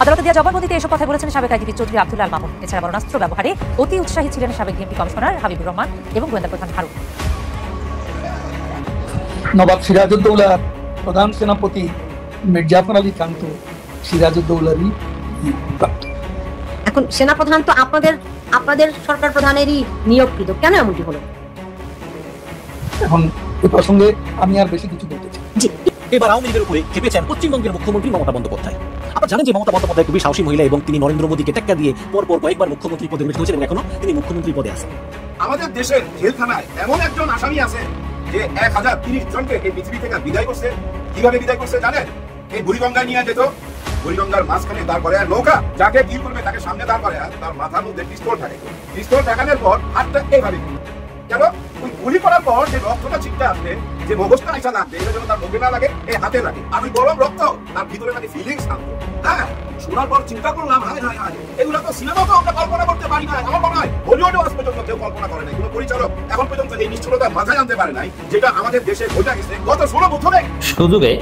আদালতে দেওয়া জবানবন্দিতে এসব কথা বলেছেন সাবেক আইজিপি চৌধুরী আব্দুল আল মামুন। এছাড়া বরণাস্ত্র ব্যবহারে অতি উৎসাহী ছিলেন সাবেক ডিএমপি কমিশনার হাবিবুর রহমান এবং গোয়েন্দা প্রধান হারুন। নবাব সিরাজউদ্দৌলা প্রধান সেনাপতি মির্জা জাফর আলী খান তো সিরাজউদ্দৌলারই প্রাপ্ত। এখন সেনাপ্রধান তো আপনাদের সরকার প্রধানেরই নিয়োগকৃত, কেন এমনটি হলো? এখন এই প্রসঙ্গে আমি আর বেশি কিছু বলতে চাই। এবার আওয়ামী লীগের উপরে খেপেছেন পশ্চিমবঙ্গের মুখ্যমন্ত্রী মমতা বন্দ্যোপাধ্যায়। আপনারা জানেন যে মমতা বন্দ্যোপাধ্যায় খুবই সাহসী মহিলা এবং তিনি নরেন্দ্র মোদীকে টেক্কা দিয়ে পরপর কয়েকবার মুখ্যমন্ত্রী পদে উন্নীত হয়েছেন এবং এখনো তিনি মুখ্যমন্ত্রী পদে আছেন। আমাদের দেশের জেলখানায় এমন একজন আসামি আছে যে 1030 জনকে এই পৃথিবী থেকে বিদায় করছে। কিভাবে বিদায় করছে জানেন? এই বুড়িগঙ্গায় নিয়ে যেত, বুড়িগঙ্গার মাঝখানে দাঁড় করে নৌকা, যাকে কিল করবে তাকে সামনে দাঁড় করে, তার মাথার মধ্যে পিস্তল থাকে। পিস্তল ঠেকানোর পর হাতটা এইভাবে কেন ওই গুলি করার পর যে রক্তটা ছিটতে আসবে, যে মগজটা আইসা লাগবে, এটা যেন তার মুখে না লাগে, এই হাতে লাগে। আর ওই গরম রক্ত তার ভিতরে মানে ফিলিংস থাকতো। হ্যাঁ, শোনার পর চিন্তা করলাম, হায় হায় হায়, এগুলো তো সিনেমাতেও আমরা কল্পনা করতে পারি না। আমার মনে হয় বলিউডে আজ পর্যন্ত কেউ কল্পনা করে নাই, কোনো পরিচালক এখন পর্যন্ত এই নিষ্ঠুরতা মাথায় আনতে পারে নাই, যেটা আমাদের দেশে ঘটে গেছে গত 16 বছরে। সুযোগে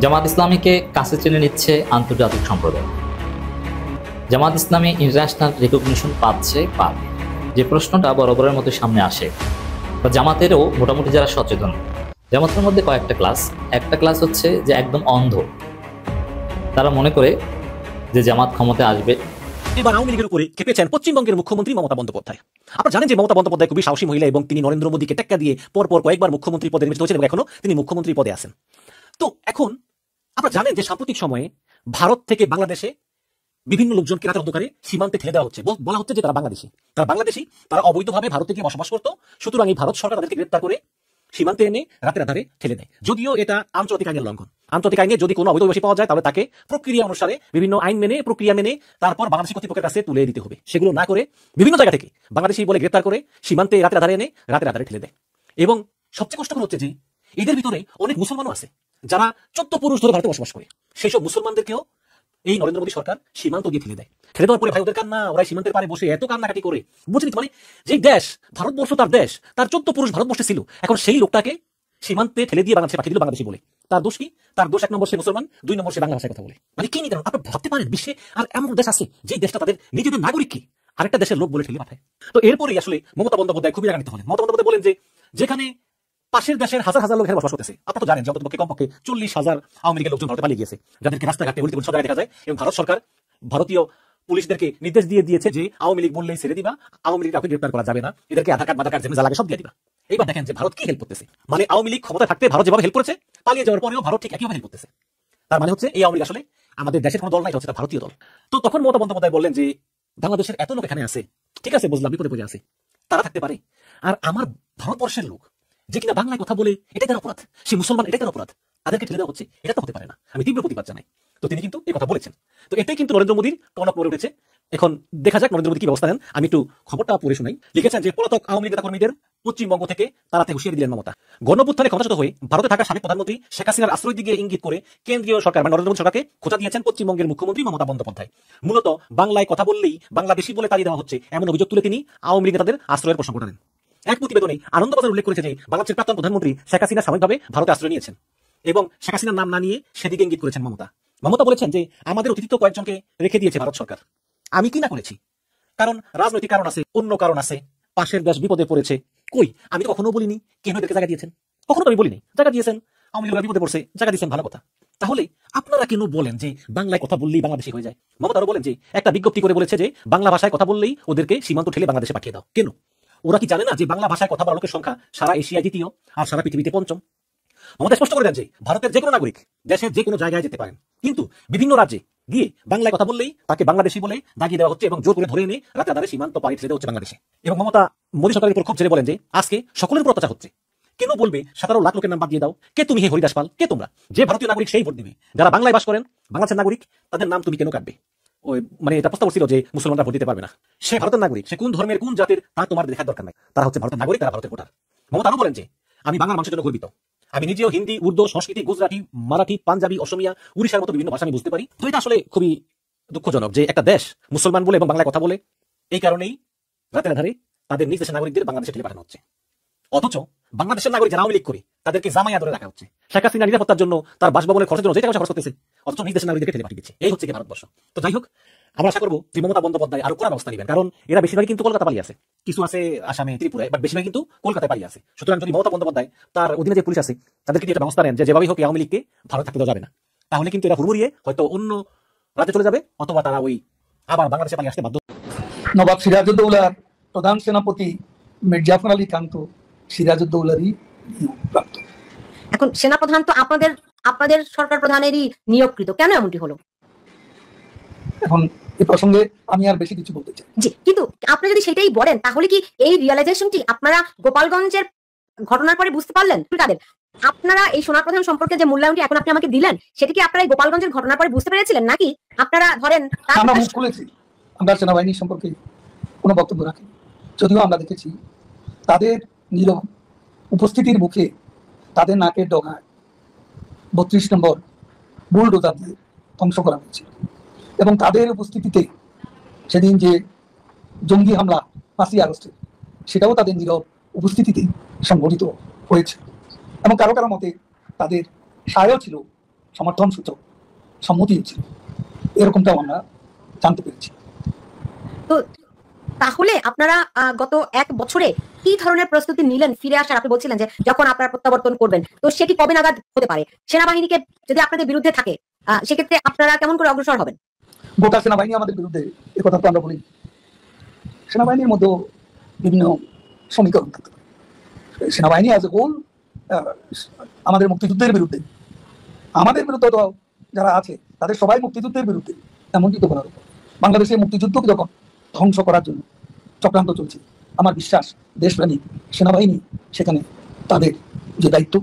জামাত ইসলামীকে কাছে টেনে নিচ্ছে আন্তর্জাতিক সম্প্রদায়। জামাত ইসলামী ইন্টারন্যাশনাল রেকগনিশন পাচ্ছে, পাবে, যে প্রশ্নটা বরাবরের মতো সামনে আসে। জামাতেরও মোটামুটি যারা সচেতন, জামাতের মধ্যে কয়েকটা ক্লাস, একটা ক্লাস হচ্ছে যে একদম অন্ধ, তারা মনে করে যে জামাত ক্ষমতায় আসবে। এবার আওয়ামী লীগের উপরে খেপেছেন পশ্চিমবঙ্গের মুখ্যমন্ত্রী মমতা বন্দ্যোপাধ্যায়। আপনারা জানেন যে মমতা বন্দ্যোপাধ্যায় খুবই সাহসী মহিলা এবং তিনি নরেন্দ্র মোদীকে টেক্কা দিয়ে পরপর কয়েকবার মুখ্যমন্ত্রী পদে নির্বাচিত হয়েছেন এবং এখনো তিনি মুখ্যমন্ত্রী পদে আছেন। তো এখন আপনারা জানেন যে সাম্প্রতিক সময়ে ভারত থেকে বাংলাদেশে বিভিন্ন লোকজনকে রাতের অন্ধকারে সীমান্তে ঠেলে দেওয়া হচ্ছে। বলা হচ্ছে যে তারা বাংলাদেশি, তারা অবৈধভাবে ভারতে গিয়ে বসবাস করতো, সুতরাং এই ভারত সরকার তাদেরকে গ্রেপ্তার করে সীমান্তে এনে রাতের আধারে ঠেলে দেয়। যদিও এটা আন্তর্জাতিক আইনের লঙ্ঘন। আন্তর্জাতিক আইনে যদি কোনো অবৈধবাসী পাওয়া যায় তাহলে তাকে প্রক্রিয়া অনুসারে বিভিন্ন আইন মেনে, প্রক্রিয়া মেনে তারপর বাংলাদেশি কর্তৃপক্ষের কাছে তুলে দিতে হবে। সেগুলো না করে বিভিন্ন জায়গা থেকে বাংলাদেশি বলে গ্রেপ্তার করে সীমান্তে রাতের আধারে এনে রাতের আধারে ঠেলে দেয়। এবং সবচেয়ে কষ্টকর হচ্ছে যে এদের ভিতরে অনেক মুসলমানও আছে যারা 14 পুরুষ ধরে ভারতে বসবাস করে। সেই সব মুসলমানদেরকেও এই নরেন্দ্র মোদী সরকার সীমান্ত দিয়ে ঠেলে দেয়। ঠেলে দেওয়ার পরে ভাই ওদের কান্না, ওরা সীমান্তের পারে বসে এত কান্নাকাটি করে, বুঝলি? মানে যে দেশ ভারতবর্ষ, তার দেশ, তার 14 পুরুষ ভারতবর্ষে ছিল, এখন সেই লোকটাকে সীমান্তে ঠেলে দিয়ে বাংলাদেশে পাঠিয়ে দিল বাংলাদেশি বলে। তার দোষ কি? তার দোষ 1 নম্বর সে মুসলমান, 2 নম্বর সে বাংলা ভাষায় কথা বলে। মানে কি নিদারুণ! আপনি ভাবতে পারেন বিশ্বে আর এমন দেশ আছে যে দেশটা তাদের নিজেদের নাগরিককে আরেকটা দেশের লোক বলে ঠেলে পাঠায়। তো এরপরেই আসলে মমতা বন্দ্যোপাধ্যায় খুবই রাগান্বিত হলেন। মমতা বন্দ্যোপাধ্যায় বলেন যে যেখানে পাশের দেশের হাজার হাজার লোক এখানে বসবাস করতেছে, আপনারা তো জানেন যে অন্ততপক্ষে কমপক্ষে 40,000 আওয়ামী লীগের লোকজন ভারতে পালিয়ে গিয়েছে, যাদেরকে রাস্তাঘাটে উল্টে সব জায়গায় দেখা যায়। এবং ভারত সরকার ভারতীয় পুলিশদেরকে নির্দেশ দিয়ে দিয়েছে যে আওয়ামী লীগ বললেই ছেড়ে দিবা, আওয়ামী লীগ কাউকে গ্রেপ্তার করা যাবে না, এদেরকে আধার কার্ড যা লাগে সব দিয়ে দিবা। এইবার দেখেন যে ভারত কি হেল্প করতেছে। মানে আওয়ামী লীগ ক্ষমতায় থাকতে ভারত যেভাবে হেল্প করেছে, পালিয়ে যাওয়ার পরেও ভারত ঠিক একইভাবে হেল্প করতেছে। তার মানে হচ্ছে এই আওয়ামী লীগ আসলে আমাদের দেশের কোনো দল নাই, হচ্ছে ভারতীয় দল। তো তখন মমতা বন্দ্যোপাধ্যায় বললেন যে বাংলাদেশের এত লোক এখানে আছে, ঠিক আছে বুঝলাম, বিপদে পড়ে আছে, তারা থাকতে পারে, আর আমার ভারতবর্ষের লোক যে কিনা বাংলায় কথা বলে, এটাই তার অপরাধ, সে মুসলমান, এটাই তার অপরাধ, তাদেরকে ঠেলে দেওয়া হচ্ছে, এটা তো হতে পারে না, আমি তীব্র প্রতিবাদ জানাই। তো তিনি কিন্তু এই কথা বলেছেন। তো এটাই কিন্তু নরেন্দ্র মোদীর টনক নড়ে উঠেছে। এখন দেখা যাক নরেন্দ্র মোদী কি ব্যবস্থা নেন। আমি একটু খবরটা পড়ে শোনাই। লিখেছেন যে পলাতক আওয়ামী লীগ নেতাকর্মীদের পশ্চিমবঙ্গ থেকে তাড়াতে হুঁশিয়ারি দিলেন মমতা। গণঅভ্যুত্থানে ক্ষমতাচ্যুত হয়ে ভারতে থাকা সাবেক প্রধানমন্ত্রী শেখ হাসিনার আশ্রয় দিকে ইঙ্গিত করে কেন্দ্রীয় সরকার মানে নরেন্দ্র মোদী সরকারকে খোঁচা দিয়েছেন পশ্চিমবঙ্গের মুখ্যমন্ত্রী মমতা বন্দ্যোপাধ্যায়। মূলত বাংলায় কথা বললেই বাংলাদেশি বলে তাড়িয়ে দেওয়া হচ্ছে এমন অভিযোগ তুলে তিনি আওয়ামী লীগ নেতাদের আশ্রয়ের প্রসঙ্গ টানেন। এক প্রতিবেদনে আনন্দবাজার উল্লেখ করেছে যে বাংলাদেশের প্রাক্তন প্রধানমন্ত্রী শেখ হাসিনা সাময়িকভাবে ভারতে আশ্রয় নিয়েছেন এবং শেখ হাসিনার নাম না নিয়ে সেদিকে ইঙ্গিত করেছেন মমতা। মমতা বলেছেন যে আমাদের অতিরিক্ত কয়েকজনকে রেখে দিয়েছে ভারত সরকার। আমি কি না করেছি? কারণ রাজনৈতিক কারণ আছে, অন্য কারণ আছে, পাশের দেশ বিপদে পড়েছে। কই, আমি তো কখনো বলিনি কেন এদেরকে জায়গা দিয়েছেন, কখনো তো আমি বলিনি। জায়গা দিয়েছেন, আওয়ামী লীগরা বিপদে পড়ছে, জায়গা দিয়েছেন, ভালো কথা। তাহলে আপনারা কেন বলেন যে বাংলায় কথা বললেই বাংলাদেশি হয়ে যায়? মমতা আরো বলেন যে একটা বিজ্ঞপ্তি করে বলেছে যে বাংলা ভাষায় কথা বললেই ওদেরকে সীমান্ত ঠেলে বাংলাদেশে পাঠিয়ে দাও। কেন? ওরা কি জানে না যে বাংলা ভাষায় কথা বলা লোকের সংখ্যা সারা এশিয়ায় 2য় আর সারা পৃথিবীতে 5ম? মমতা স্পষ্ট করে দেন যে ভারতের যে কোনো নাগরিক দেশের যে কোনো জায়গায় যেতে পারেন, কিন্তু বিভিন্ন রাজ্যে গিয়ে বাংলায় কথা বললেই তাকে বাংলাদেশি বলে দাগিয়ে দেওয়া হচ্ছে এবং জোর করে ধরে এনে রাতে আধারে সীমান্ত পাড়ি ঠেলে দেওয়া হচ্ছে বাংলাদেশে। এবং মমতা মোদী সরকারের উপর খুব ছেড়ে বলেন যে আজকে সকলের উপর অত্যাচার হচ্ছে। কেন বলবে 17 লাখ লোকের নাম বাদ দিয়ে দাও? কে তুমি হে হরিদাস পাল? কে তোমরা? যে ভারতীয় নাগরিক সেই ভোট দিবে, যারা বাংলায় বাস করেন বাংলাদেশের নাগরিক তাদের নাম তুমি কেন কাটবে? ওই মানে এটা প্রস্তাব ছিল যে মুসলমানরা ভোট দিতে পারবে না। সে ভারতের নাগরিক, সে কোন ধর্মের কোন জাতির তা তোমার দেখার দরকার নাই, তারা হচ্ছে ভারতের নাগরিক, তারা ভারতের ভোটার। মমতা আরো বলেন যে আমি বাংলার মানুষের জন্য গর্বিত, আমি নিজেও হিন্দি, উর্দু, সংস্কৃতি, গুজরাটি, মারাঠি, পাঞ্জাবি, অসমিয়া, উড়িষ্যার মতো বিভিন্ন ভাষা আমি বুঝতে পারি। তো এটা আসলে খুবই দুঃখজনক যে একটা দেশ মুসলমান বলে এবং বাংলায় কথা বলে এই কারণেই রাতের আধারে তাদের নিজ দেশের নাগরিকদের বাংলাদেশে ঠেলে পাঠানো হচ্ছে। অথচ বাংলাদেশের নাগরিক যারা আওয়ামী লীগ করে তাদেরকে জামাইয়া ধরে রাখা হচ্ছে। শেখ হাসিনা নিরাপত্তার জন্য তার বাসভবনের খরচের জন্য যে টাকা খরচ করতেছে, অথচ নিজ দেশের নাগরিকদেরকে ঠেলে পাঠিয়ে দিচ্ছে। এই হচ্ছে কি ভারতবর্ষ। তো যাই হোক, আমরা আশা করবো যে মমতা বন্দ্যোপাধ্যায় আরো কড়া ব্যবস্থা নেবেন, কারণ এরা বেশিরভাগই কিন্তু কলকাতা পালিয়ে আছে, কিছু আছে আসামে, ত্রিপুরায়, বাট বেশিরভাগ কিন্তু কলকাতায় পালিয়ে আছে। সুতরাং যদি মমতা বন্দ্যোপাধ্যায় তার অধীনে যে পুলিশ আছে তাদেরকে একটা ব্যবস্থা নেন যে যেভাবেই হোক আওয়ামী লীগকে ভারত থাকতে দেওয়া যাবে না, তাহলে কিন্তু এরা হুড়মুড়িয়ে হয়তো অন্য রাজ্যে চলে যাবে, অথবা তারা ওই আবার বাংলাদেশে পালিয়ে আসতে বাধ্য। নবাব সিরাজউদ্দৌলার প্রধান সেনাপতি মির জাফর আলী খান তো সিরাজউদ্দৌলারই প্রাপ্ত। এখন সেনাপ্রধান তো আপনাদের সরকার প্রধানেরই নিয়োগকৃত, কেন এমনটি হলো? এখন এই প্রসঙ্গে আমি আর বেশি কিছু বলতে চাই। জি, কিন্তু আপনি যদি সেটাই বলেন তাহলে কি এই রিয়ালাইজেশনটি আপনারা গোপালগঞ্জের ঘটনার পরে বুঝতে পারলেন? তাদের আপনারা এই সেনাপ্রধান সম্পর্কে যে মূল্যায়নটি এখন আপনি আমাকে দিলেন, সেটা কি আপনারা এই গোপালগঞ্জের ঘটনার পরে বুঝতে পেরেছিলেন, নাকি আপনারা ধরেন আমরা মুখ খুলেছি, আমরা সেনাবাহিনী সম্পর্কে কোনো বক্তব্য রাখি, যদিও আমরা দেখেছি তাদের নীরব উপস্থিতির মুখে তাদের নাকের ডগায় 32 নম্বর বুলডোজার দিয়ে ধ্বংস করা হয়েছে, এবং তাদের উপস্থিতিতে সেদিন যে জঙ্গি হামলা 5ই আগস্টে, সেটাও তাদের নীরব উপস্থিতিতে সংঘটিত হয়েছে, এবং কারো কারো মতে তাদের সায়ও ছিল, সমর্থন সূচক সম্মতিও ছিল, এরকমটাও আমরা জানতে পেরেছি। তো তাহলে আপনারা গত 1 বছরে কি ধরনের প্রস্তুতি নিলেন ফিরে আসার? আপনি বলছিলেন যে যখন আপনারা প্রত্যাবর্তন করবেন, তো সেটি কবে নাগাদ হতে পারে? সেনাবাহিনীকে যদি আপনাদের বিরুদ্ধে থাকে, সেক্ষেত্রে আপনারা কেমন করে অগ্রসর হবেন? গোটা সেনাবাহিনী আমাদের বিরুদ্ধে, এ কথা তো আমরা বলি। সেনাবাহিনীর মধ্যে বিভিন্ন সমীকরণ থাকতে পারে। সেনাবাহিনী অ্যাজ এ হোল আমাদের মুক্তিযুদ্ধের বিরুদ্ধে, আমাদের বিরুদ্ধে তো যারা আছে তাদের সবাই মুক্তিযুদ্ধের বিরুদ্ধে, এমনকি তো বলার উপর বাংলাদেশের মুক্তিযুদ্ধকে যখন ধ্বংস করার জন্য চক্রান্ত চলছে, আমার বিশ্বাস দেশপ্রেমিক সেনাবাহিনী সেখানে তাদের যে দায়িত্ব,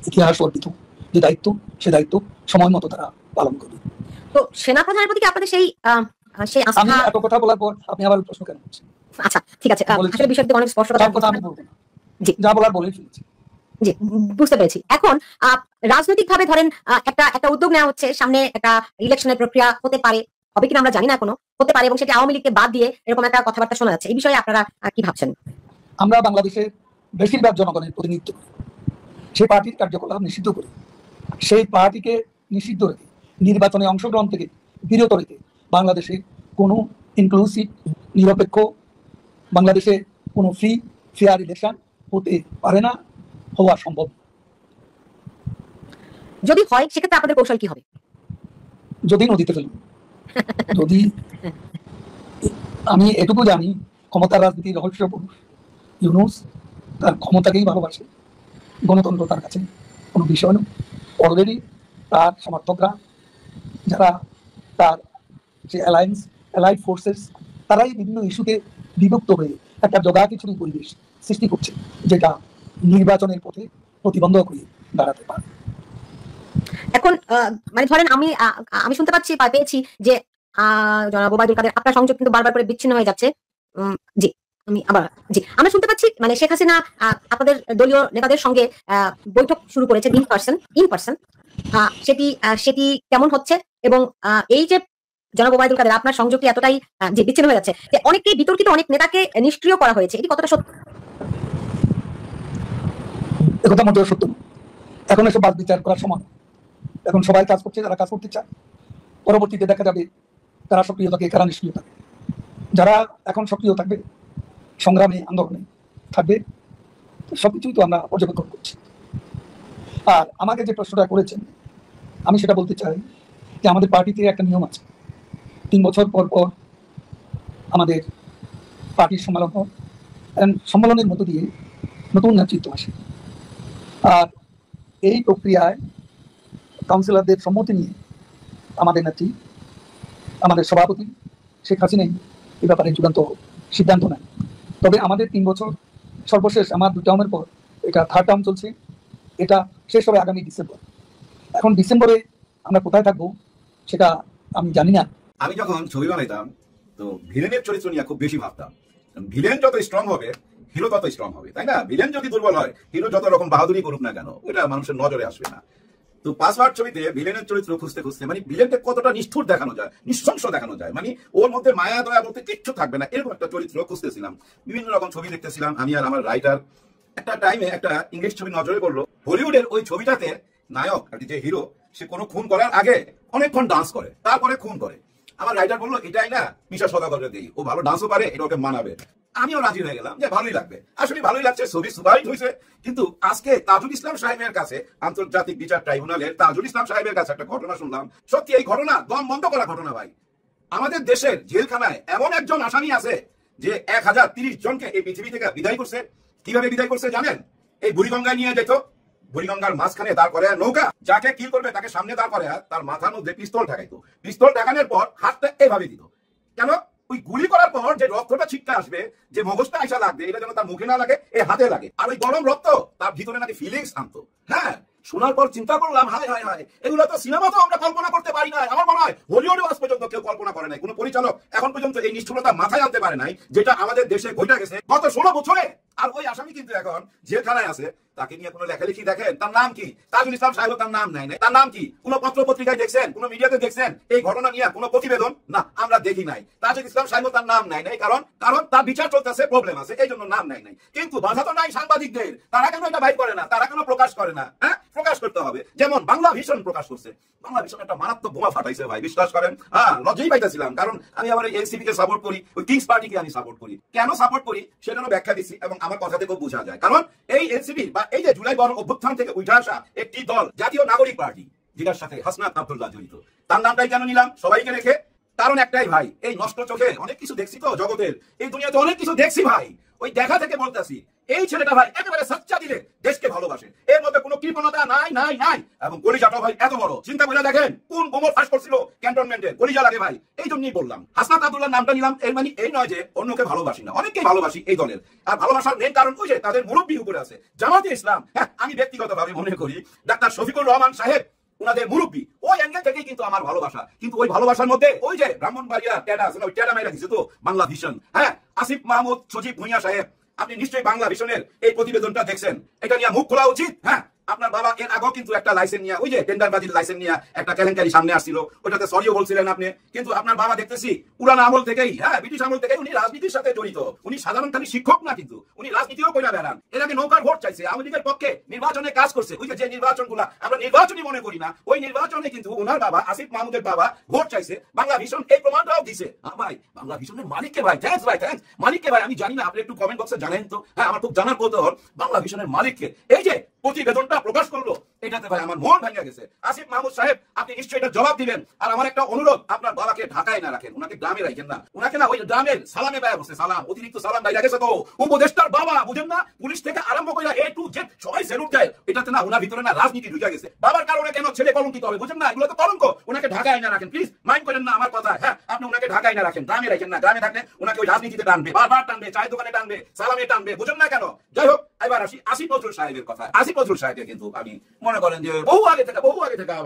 ইতিহাস অর্পিত যে দায়িত্ব, সে দায়িত্ব সময় মতো তারা পালন করবে। তো সেনাপ্রধানের প্রতি কি আপনাদের সেই আমি এত কথা বলার পর আপনি আবার প্রশ্ন কেন করছেন? আচ্ছা, ঠিক আছে, আসলে বিষয়টি অনেক স্পষ্ট কথা আমি বলবো না, যা বলার বলেই ফেলেছি। জি, বুঝতে পেরেছি। এখন রাজনৈতিক ভাবে ধরেন একটা উদ্যোগ নেওয়া হচ্ছে, সামনে একটা ইলেকশনের প্রক্রিয়া হতে পারে, হবে কিনা আমরা জানি না এখনো, হতে পারে, এবং সেটা আওয়ামী লীগকে বাদ দিয়ে এরকম একটা কথাবার্তা শোনা যাচ্ছে। এই বিষয়ে আপনারা কি ভাবছেন? আমরা বাংলাদেশের বেশিরভাগ জনগণের প্রতিনিধিত্ব করি, সেই পার্টির কার্যকলাপ নিষিদ্ধ করি, সেই পার্টিকে নিষিদ্ধ রেখে, নির্বাচনে অংশগ্রহণ থেকে বিরত রেখে বাংলাদেশে কোনো ইনক্লুসিভ, নিরপেক্ষ, বাংলাদেশে কোনো ফ্রি ফেয়ার ইলেকশন হতে পারে না, হওয়া সম্ভব। যদি হয় সেক্ষেত্রে আপনাদের কৌশল কি হবে? যদি নদীতে ফেলব, যদি আমি এটুকু জানি, ক্ষমতার রাজনীতির রহস্য পুরুষ ইউনূস তার ক্ষমতাকেই ভালোবাসে, গণতন্ত্র তার কাছে কোনো বিষয় নয়। অলরেডি তার সমর্থকরা, যারা তার যে অ্যালাইড ফোর্সেস, তারাই বিভিন্ন ইস্যুতে বিভক্ত হয়ে একটা জগাখিচুড়ি পরিবেশ সৃষ্টি করছে, যেটা নির্বাচনের পথে প্রতিবন্ধক হয়ে দাঁড়াতে পারে। এখন মানে ধরেন আমি শুনতে পাচ্ছি, পেয়েছি যে জনাব ওবায়দুল কাদের, আপনার সংযোগ কিন্তু বারবার করে বিচ্ছিন্ন হয়ে যাচ্ছে। জি, আমরা শুনতে পাচ্ছি মানে শেখ হাসিনা আপনাদের দলীয় নেতাদের সঙ্গে বৈঠক শুরু করেছেন ইন পার্সন। সেটি কেমন হচ্ছে? এবং এই যে জনাব ওবায়দুল কাদের, আপনার সংযোগটি এতটাই যে বিচ্ছিন্ন হয়ে যাচ্ছে যে অনেককেই বিতর্কিত, অনেক নেতাকে নিষ্ক্রিয় করা হয়েছে, এটি কতটা সত্য? একথা মোটেও সত্য নয়। এখন এসব বাদ বিচার করার সময়, এখন সবাই কাজ করছে, যারা কাজ করতে চায়। পরবর্তীতে দেখা যাবে কারা সক্রিয় থাকে, কারা নিষ্ক্রিয় থাকে। যারা এখন সক্রিয় থাকবে, সংগ্রামে, আন্দোলনে থাকবে, সবকিছুই তো আমরা পর্যবেক্ষণ করছি। আর আমাকে যে প্রশ্নটা করেছেন, আমি সেটা বলতে চাই যে আমাদের পার্টিতে একটা নিয়ম আছে, 3 বছর পর পর আমাদের পার্টির সম্মেলন হয়, সম্মেলনের মধ্য দিয়ে নতুন নেতৃত্ব আসে। আর এই প্রক্রিয়ায় কাউন্সিলরদের সম্মতি নিয়ে আমাদের নেত্রী, আমাদের সভাপতি শেখ হাসিনাই এই ব্যাপারে চূড়ান্ত সিদ্ধান্ত নেন। তবে আমাদের 3 বছর সর্বশেষ, আমার 2 টার্মের পর এটা 3rd টার্ম চলছে, এটা শেষ হবে আগামী ডিসেম্বর। এখন ডিসেম্বরে আমরা কোথায় থাকবো সেটা আমি জানি না। আমি যখন ছবি বানাইতাম, তো ভিলেনের চরিত্র নিয়ে খুব বেশি ভাবতাম। ভিলেন যত স্ট্রং হবে, হিরো তত স্ট্রং হবে, তাই না? ভিলেন যদি দুর্বল হয়, হিরো যত রকম বাহাদুরি করুক না কেন, ওটা মানুষের নজরে আসবে না। তো পাসওয়ার্ড ছবিতে ভিলেনের চরিত্র খুঁজতে খুঁজতে, মানে ভিলেনকে কতটা নিষ্ঠুর দেখানো যায়, নৃশংস দেখানো যায়, মানে ওর মধ্যে মায়া দয়া বলতে কিচ্ছু থাকবে না, এরকম একটা চরিত্র খুঁজতেছিলাম। বিভিন্ন রকম ছবি দেখতেছিলাম আমি আর আমার রাইটার, একটা টাইমে একটা ইংলিশ ছবি নজরে পড়লো, হলিউডের ওই ছবিটাতে নায়ক আর কি যে হিরো, সে কোনো খুন করার আগে অনেকক্ষণ ডান্স করে, তারপরে খুন করে। আমার রাইটার বললো এটাই না মিশা সদাগরের দিই, ও ভালো ডান্সও পারে, এটা ওকে মানাবে। আমিও রাজি হয়ে গেলাম যে ভালোই লাগবে, আসলে ভালোই লাগছে, ছবি সুপারহিট হয়েছে। কিন্তু আজকে তাজুল ইসলাম সাহেবের কাছে, আন্তর্জাতিক বিচার ট্রাইব্যুনালের তাজুল ইসলাম সাহেবের কাছে একটা ঘটনা শুনলাম। সত্যি এই ঘটনা দম বন্ধ করা ঘটনা ভাই। আমাদের দেশের জেলখানায় এমন একজন আসামি আছে যে 1030 জনকে এই পৃথিবী থেকে বিদায় করছে। কিভাবে বিদায় করছে জানেন? এই বুড়িগঙ্গায় নিয়ে যেত, বুড়িগঙ্গার মাঝখানে দাঁড় করে নৌকা, যাকে কিল করবে তাকে সামনে দাঁড় করে তার মাথার মধ্যে পিস্তল ঠেকাইতো। পিস্তল ঠেকানোর পর হাতটা এইভাবে দিত। কেন? ওই গুলি করার পর যে রক্তটা ছিটকে আসবে, যে মগজটা আইসা লাগবে, এটা যেন তার মুখে না লাগে, এই হাতে লাগে। আর ওই গরম রক্ত তার ভিতরে নাকি ফিলিংস আনতো। হ্যাঁ, শোনার পর চিন্তা করলাম, হায় হায় হায়, এগুলো তো সিনেমাতেও আমরা কল্পনা করতে পারি না। আমার মনে হয় হলিউডে আজ পর্যন্ত কেউ কল্পনা করে নাই, কোনো পরিচালক এখন পর্যন্ত এই নিষ্ঠুরতা মাথায় আনতে পারে নাই, যেটা আমাদের দেশে ঘটে গেছে গত 16 বছরে। আর ওই আসামি কিন্তু এখন জেলখানায় আছে, তাকে নিয়ে কোনো লেখালেখি দেখেন? তার নাম কি? তাজুল ইসলাম সাহেব তার নাম নাই। তার নাম কি? কোনো পত্র পত্রিকায় দেখছেন? কোনো মিডিয়াতে দেখছেন এই ঘটনা নিয়ে কোনো প্রতিবেদন? না, আমরা দেখি নাই। তাজুল ইসলাম সাহেব তার নাম নাই। কারণ তার বিচার চলতেছে, প্রবলেম আছে, এই জন্য নাম নাই। কিন্তু বাধা তো নাই সাংবাদিকদের, তারা কেন এটা বাইর করে না? তারা কেন প্রকাশ করে না? হ্যাঁ, প্রকাশ করতে হবে। যেমন বাংলা ভিশন প্রকাশ করছে, বাংলা ভিশন একটা মারাত্মক বোমা ফাটাইছে ভাই, বিশ্বাস করেন। লজ্জাই পাইতেছিলাম, কারণ আমি আমার এনসিপি কে সাপোর্ট করি, ওই কিংস পার্টিকে আমি সাপোর্ট করি। কেন সাপোর্ট করি সেটারও ব্যাখ্যা দিচ্ছি এবং আমার কথা থেকেও বোঝা যায়। কারণ এই এনসিপি বা এই যে জুলাই গণ অভ্যুত্থান থেকে উঠে আসা একটি দল, জাতীয় নাগরিক পার্টি, যেটার সাথে হাসনাত আব্দুল্লাহ জড়িত। তার নামটাই কেন নিলাম সবাইকে রেখে? কারণ একটাই ভাই, এই নষ্ট চোখে অনেক কিছু দেখছি তো জগতের, এই দুনিয়াতে অনেক কিছু দেখছি ভাই। ওই দেখা থেকে বলতেছি, এই ছেলেটা ভাই একেবারে সচ্চা দিলে দেশকে ভালোবাসে, এর মধ্যে কোনো কৃপণতা নাই নাই নাই। এবং কলিজাটা ভাই এত বড়, চিন্তা করে দেখেন কোন বোমর ফাঁস করছিল ক্যান্টনমেন্টে, কলিজা লাগে ভাই। এই জন্যই বললাম হাসনাত আব্দুল্লাহ নামটা নিলাম। এর মানে এই নয় যে অন্যকে ভালোবাসি না, অনেককেই ভালোবাসি এই দলের। আর ভালোবাসার মেন কারণ ওই যে তাদের মুরব্বী উপরে আছে জামাতে ইসলাম। হ্যাঁ, আমি ব্যক্তিগতভাবে মনে করি ডাক্তার শফিকুর রহমান সাহেব উনাদের মুরব্বী, ওই অ্যাঙ্গেল থেকেই কিন্তু আমার ভালোবাসা। কিন্তু ওই ভালোবাসার মধ্যে ওই যে ব্রাহ্মণবাড়িয়া টেডা আছে, ওই টেডা মেরা দিছে তো বাংলা ভিশন। হ্যাঁ, আসিফ মাহমুদ সজীব ভুঁইয়া সাহেব, আপনি নিশ্চয়ই বাংলা ভিশনের এই প্রতিবেদনটা দেখছেন, এটা নিয়ে মুখ খোলা উচিত। হ্যাঁ, আপনার বাবা এর আগেও কিন্তু একটা লাইসেন্স নিয়ে, ওই যে টেন্ডারবাজির লাইসেন্স নিয়ে একটা কেলেঙ্কারি সামনে আসছিল, ওটাতে সরিও বলছিলেন আপনি। কিন্তু আপনার বাবা দেখতেছি পুরানো আমল থেকেই, হ্যাঁ ব্রিটিশ আমল থেকেই উনি রাজনীতির সাথে জড়িত। উনি সাধারণ খালি শিক্ষক না, কিন্তু উনি রাজনীতিও কইরা বেড়ান। এর আগে নৌকার ভোট চাইছে, আওয়ামী লীগের পক্ষে নির্বাচনে কাজ করছে। ওই যে নির্বাচনগুলা আমরা নির্বাচনই মনে করি না, ওই নির্বাচনে কিন্তু ওনার বাবা আসিফ মাহমুদের বাবা ভোট চাইছে। বাংলা ভিশন এই প্রমাণটাও দিছে। ভাই বাংলা ভিশনের মালিককে ভাই থ্যাঙ্কস, ভাই থ্যাঙ্কস মালিককে ভাই। আমি জানি না, আপনি একটু কমেন্ট বক্সে জানেন তো? হ্যাঁ, আমার খুব জানার কৌতূহল বাংলা ভিশনের মালিককে। এই যে প্রতিবেদনটা প্রকাশ করলো, এটাতে ভাই আমার মন ভেঙে গেছে। আসিফ মাহমুদ সাহেব, আপনি নিশ্চয়ই এটা জবাব দিবেন। আর আমার একটা অনুরোধ, আপনার বাবাকে ঢাকায় না রাখেন, ওনাকে গ্রামে রাখেন না। ওনাকে না ওই গ্রামের সালামে ব্যয় বসে, সালাম অতিরিক্ত সালাম বাইরে গেছে তো। উপদেষ্টার বাবা বুঝেন না, পুলিশ থেকে আরম্ভ করে এ টু জেড সবাই সেলুট দেয়। এটাতে না ওনার ভিতরে না রাজনীতি ঢুকে গেছে। বাবার কারণে কেন ছেলে কলঙ্কিত হবে বুঝেন না? এগুলো তো কলঙ্ক। ওনাকে ঢাকায় না রাখেন প্লিজ, মাইন্ড করেন না আমার কথা। হ্যাঁ, আপনি ওনাকে ঢাকায় না রাখেন, গ্রামে রাখেন না। গ্রামে থাকলে ওনাকে ওই রাজনীতিতে টানবে, বারবার টানবে, চায়ের দোকানে টানবে, সালামে টানবে, বুঝেন না কেন? যাই হোক, এবার আসি আসিফ নজরুল সাহেবের কথা। আসিফ নজরুল সাহেবকে কিন্তু আমি মনে করেন যে বহু আগে থেকে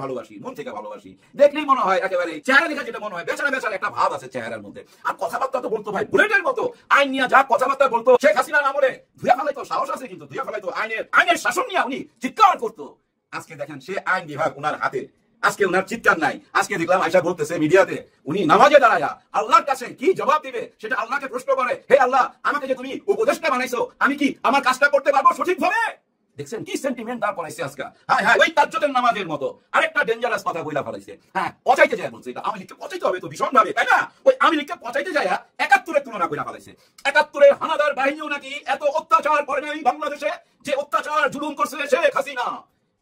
ভালোবাসি, মন থেকে ভালোবাসি। দেখলেই মনে হয় একেবারে চেহারা দেখা, যেটা মনে হয় বেচারা বেচারা একটা ভাব আছে চেহারার মধ্যে। আর কথাবার্তা তো বলতো ভাই বুলেটের মতো, আইন নিয়ে যা কথাবার্তা বলতো, শেখ হাসিনার আমলে ধুয়া ফেলাইতো, সাহস আছে কিন্তু ধুয়া ফেলাইতো। আইনের শাসন নিয়ে উনি চিৎকার করতো। আজকে দেখেন সে আইন বিভাগ উনার হাতে, আজকে উনার চিৎকার নাই। আজকে দেখলাম আয়সা বলতেছে মিডিয়াতে, উনি নামাজে দাঁড়ায়া আল্লাহর কাছে কি জবাব দিবে সেটা আল্লাহকে প্রশ্ন করে, হে আল্লাহ, আমাকে যে তুমি উপদেষ্টা বানাইছো, আমি কি আমার কাজটা করতে পারবো সঠিকভাবে? দেখছেন কি সেন্টিমেন্ট দাঁড় করাইছে আজকে। হ্যাঁ হ্যাঁ, ওই তাজ্জুদের নামাজের মতো আরেকটা ডেঞ্জারাস কথা বইলা ফেলাইছে। হ্যাঁ, পচাইতে যায় বলছে, এটা আমি লিখতে পচাইতে হবে তো ভীষণ ভাবে, তাই না? ওই আমি লিখতে পচাইতে যায় ৭১-এর তুলনা কইরা ফেলাইছে। ৭১-এর হানাদার বাহিনীও নাকি এত অত্যাচার করে নাই বাংলাদেশে, যে অত্যাচার জুলুম করছে শেখ হাসিনা।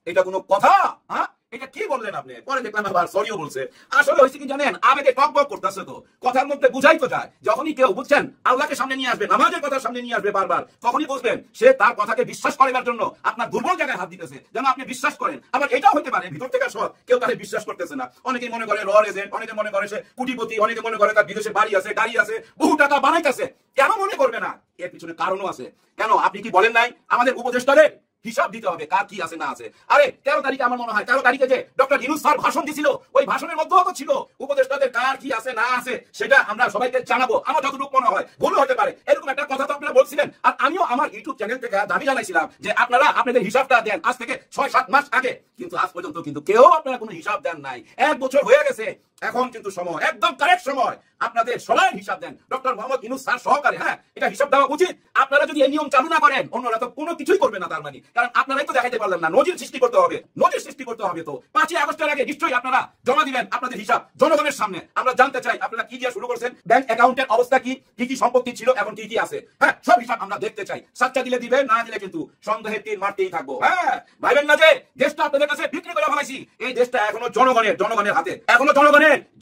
এটা কোনো কথা? হ্যাঁ, এটা কি বললেন আপনি? পরে দেখলাম আবার সরিও বলছে। আসলে হয়েছে কি জানেন, আবেগে টকবক করতেছে তো, কথার মধ্যে বুঝাই তো যায়। যখনই কেউ বুঝছেন আল্লাহকে সামনে নিয়ে আসবে, নামাজের কথা সামনে নিয়ে আসবে বারবার, তখনই বুঝবেন সে তার কথাকে বিশ্বাস করার জন্য আপনার দুর্বল জায়গায় হাত দিতেছে, যেন আপনি বিশ্বাস করেন। আবার এটাও হতে পারে ভিতর থেকে সব কেউ তাকে বিশ্বাস করতেছে না। অনেকেই মনে করে র এজেন্ট, অনেকে মনে করে সে কোটিপতি, অনেকে মনে করে তার বিদেশে বাড়ি আছে, গাড়ি আছে, বহু টাকা বানাইতেছে। কেন মনে করবে না? এর পিছনে কারণও আছে। কেন আপনি কি বলেন নাই আমাদের উপদেষ্টাদের হিসাব দিতে হবে কার কি আছে না আছে? আরে 13 তারিখে আমার মনে হয় 13 তারিখে যে ডক্টর ইউনূস স্যার ভাষণ দিছিল, ওই ভাষণের মধ্যেও তো ছিল উপদেষ্টাদের কার কি আছে না আছে, সেটা আমরা সবাইকে জানাবো। আমার যতটুকু মনে হয় ভুল হতে পারে, এরকম একটা কথা তো আপনারা বলছিলেন। আর আমিও আমার ইউটিউব চ্যানেল থেকে দাবি জানাইছিলাম যে আপনারা আপনাদের হিসাবটা দেন আজ থেকে 6-7 মাস আগে, কিন্তু আজ পর্যন্ত কিন্তু কেউ আপনারা কোনো হিসাব দেন নাই। 1 বছর হয়ে গেছে, এখন কিন্তু সময়, একদম কারেক্ট সময় আপনাদের সবাই হিসাব দেন। ডক্টর মোহাম্মদ ইউনূস স্যার সহকারে, হ্যাঁ, এটা হিসাব দেওয়া উচিত। আপনারা যদি এই নিয়ম চালু না করেন, অন্যরা তো কোনো কিছুই করবে না। তার মানে কারণ আপনারাই তো দেখাইতে পারলেন না। নজির সৃষ্টি করতে হবে, নজির সৃষ্টি করতে হবে। তো 5ই আগস্টের আগে নিশ্চয়ই আপনারা জমা দিবেন আপনাদের হিসাব জনগণের সামনে। আমরা জানতে চাই আপনারা কি দিয়ে শুরু করছেন, ব্যাংক অ্যাকাউন্টের অবস্থা কি, কি কি সম্পত্তি ছিল, এখন কি কি আছে, হ্যাঁ, সব হিসাব আমরা দেখতে চাই। সাচ্চা দিলে দিবেন, না দিলে কিন্তু সন্দেহের তীর মারতেই থাকবো। হ্যাঁ, ভাইবেন না যে দেশটা আপনাদের কাছে বিক্রি করে ফেলাইছি। এই দেশটা এখনো জনগণের হাতে, এখনো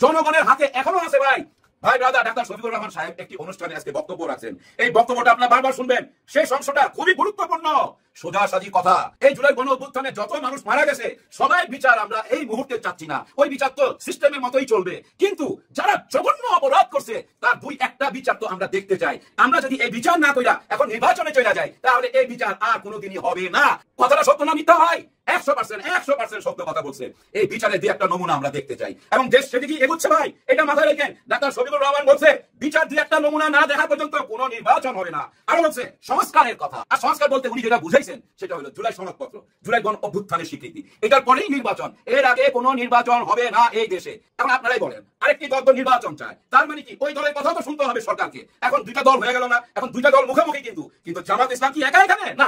জনগণের হাতে এখনো আছে। ভাই ব্রাদার, ডাক্তার শফিকুর রহমান সাহেব একটি অনুষ্ঠানে আজকে বক্তব্য রাখছেন। এই বক্তব্যটা আপনারা বারবার শুনবেন। সেই অংশটা খুবই গুরুত্বপূর্ণ, সোজাসাজি কথা। এই জুলাই গণ অভ্যুত্থানে যত মানুষ মারা গেছে সবাই বিচার আমরা এই মুহূর্তে চাচ্ছি না। ওই বিচার তো সিস্টেমের মতোই চলবে, কিন্তু যারা জঘন্য অপরাধ করছে তার 2-1টা বিচার তো আমরা দেখতে চাই। আমরা যদি এই বিচার না কইরা এখন নির্বাচনে চলে যাই, তাহলে এই বিচার আর কোনোদিনই হবে না। কথাটা সত্য না মিথ্যা হয়? 100% সত্য কথা বলছে। এই বিচারে 2-1টা নমুনা আমরা দেখতে চাই, এবং দেশ সেদিকে এগোচ্ছে। ভাই, এটা মাথায় রেখেন। ডাক্তার শফিকুর রহমান বলছে বিচার 2-1টা নমুনা না দেখা পর্যন্ত কোনো নির্বাচন হবে না। আরো বলছে সংস্কারের কথা। আর সংস্কার বলতে উনি যেটা বুঝাইছেন সেটা হলো জুলাই সনদপত্র, জুলাই গণ অভ্যুত্থানের স্বীকৃতি। এটার পরেই নির্বাচন, এর আগে কোনো নির্বাচন হবে না এই দেশে। এখন আপনারাই বলেন, আরেকটি দল তো নির্বাচন চায়, তার মানে কি ওই দলের কথা তো শুনতে হবে সরকারকে। এখন 2টা দল হয়ে গেল না, এখন 2টা দল মুখোমুখি। কিন্তু জামাত ইসলাম কি একা এখানে? না,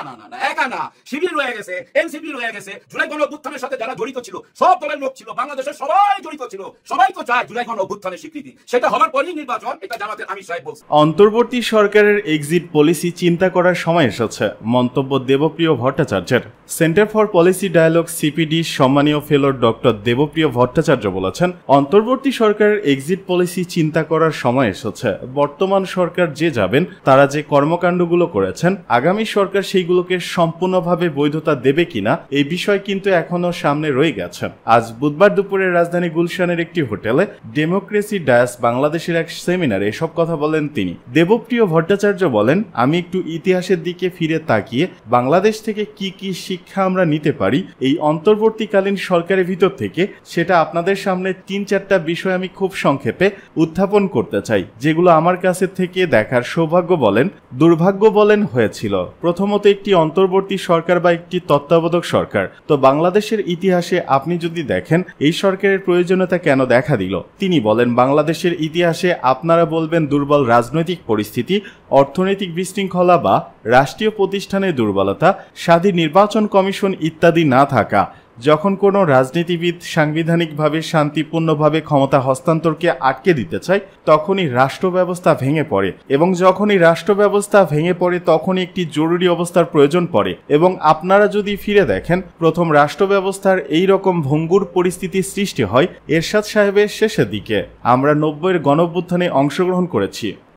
একা না। শিবির রয়ে গেছে, এনসিপি রয়ে গেছে। জুলাই গণ অভ্যুত্থানের সাথে যারা জড়িত ছিল, সব দলের লোক ছিল, বাংলাদেশের সবাই জড়িত ছিল। সবাই তো চায় জুলাই গণ অভ্যুত্থানের স্বীকৃতি। সেটা হবার পরেই নির্বাচন, এটা জামাতের আমির সাহেব বলছে। অন্তর্বর্তী সরকারের এক্সিট পলিসি চিন্তা করার সময় এসেছে, মন্তব্য দেবপ্রিয় ভট্টাচার্যের। Centre for policy dialogue CPD সম্মানীয় ফেলো ডক্টর দেবপ্রিয় ভট্টাচার্য বলেছেন, অন্তর্বর্তী সরকারের এক্সিট পলিসি চিন্তা করার সময় এসেছে। বর্তমান সরকার যে যাবেন, তারা যে কর্মকাণ্ডগুলো করেছেন, আগামী সরকার সেইগুলোকে সম্পূর্ণভাবে বৈধতা দেবে কিনা এই বিষয় কিন্তু এখনো সামনে রয়ে গেছে। আজ বুধবার দুপুরে রাজধানী গুলশানের একটি হোটেলে ডেমোক্রেসি ডায়াস বাংলাদেশের এক সেমিনারে এসব কথা বলেন তিনি। দেবপ্রিয় ভট্টাচার্য বলেন, আমি একটু ইতিহাসের দিকে ফিরে তাকিয়ে বাংলাদেশ থেকে কি কি শিক্ষা আমরা নিতে পারি এই অন্তর্বর্তীকালীন সরকারের ভিতর থেকে, সেটা আপনাদের সামনে 3-4টা বিষয় আমি খুব সংক্ষেপে উত্থাপন করতে চাই, যেগুলো আমার কাছে থেকে দেখার সৌভাগ্য বলেন, দুর্ভাগ্য বলেন হয়েছিল। প্রথমত, একটি অন্তর্বর্তী সরকার বা একটি তত্ত্বাবধায়ক সরকার। তো বাংলাদেশের ইতিহাসে আপনি যদি দেখেন এই সরকারের প্রয়োজনীয়তা কেন দেখা দিল, তিনি বলেন, বাংলাদেশের ইতিহাসে আপনারা বলবেন দুর্বল রাজনৈতিক পরিস্থিতি, অর্থনৈতিক বিশৃঙ্খলা বা রাষ্ট্রীয় প্রতিষ্ঠানের দুর্বলতা, স্বাধীন নির্বাচন কমিশন ইত্যাদি না থাকা। যখন কোনো রাজনীতিবিদ সাংবিধানিকভাবে শান্তিপূর্ণভাবে ক্ষমতা হস্তান্তরকে আটকে দিতে চায়, তখনই রাষ্ট্র ব্যবস্থা ভেঙে পড়ে, এবং যখনই রাষ্ট্র ব্যবস্থা ভেঙে পড়ে তখনই একটি জরুরি অবস্থার প্রয়োজন পড়ে। এবং আপনারা যদি ফিরে দেখেন, প্রথম রাষ্ট্র ব্যবস্থার এই রকম ভঙ্গুর পরিস্থিতির সৃষ্টি হয় এরশাদ সাহেবের শেষের দিকে। আমরা 90-এর গণঅভ্যুত্থানে অংশগ্রহণ করেছি।